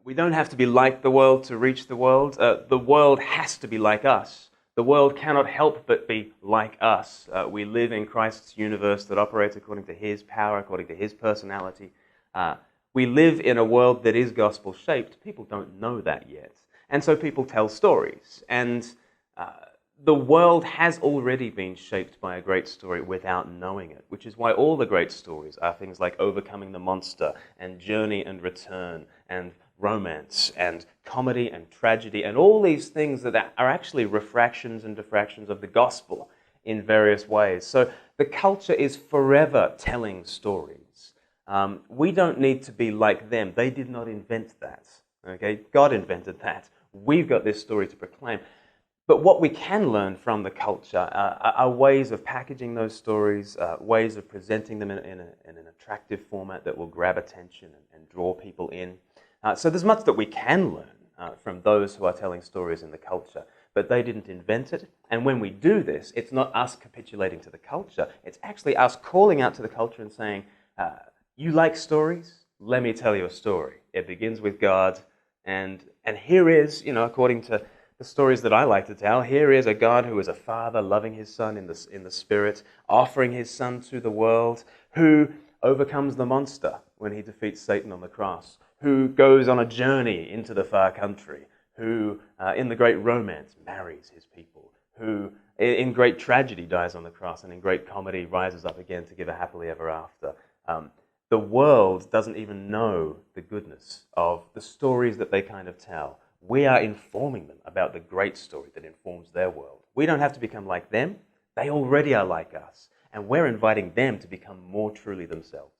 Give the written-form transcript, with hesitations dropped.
We don't have to be like the world to reach the world. The world has to be like us. The world cannot help but be like us. We live in Christ's universe that operates according to his power, according to his personality. We live in a world that is gospel-shaped. People don't know that yet. And so people tell stories. And the world has already been shaped by a great story without knowing it, which is why all the great stories are things like Overcoming the Monster and Journey and Return and romance and comedy and tragedy and all these things that are actually refractions and diffractions of the gospel in various ways. So the culture is forever telling stories. We don't need to be like them. They did not invent that. Okay? God invented that. We've got this story to proclaim. But what we can learn from the culture are ways of packaging those stories, ways of presenting them in an attractive format that will grab attention and draw people in. So there's much that we can learn from those who are telling stories in the culture, but they didn't invent it. And when we do this, it's not us capitulating to the culture. It's actually us calling out to the culture and saying, you like stories? Let me tell you a story. It begins with God, and here is, according to the stories that I like to tell, here is a God who is a father loving his son in the spirit, offering his son to the world, who overcomes the monster when he defeats Satan on the cross, who goes on a journey into the far country, who in the great romance marries his people, who in great tragedy dies on the cross, and in great comedy rises up again to give a happily ever after. The world doesn't even know the goodness of the stories that they kind of tell. We are informing them about the great story that informs their world. We don't have to become like them. They already are like us. And we're inviting them to become more truly themselves.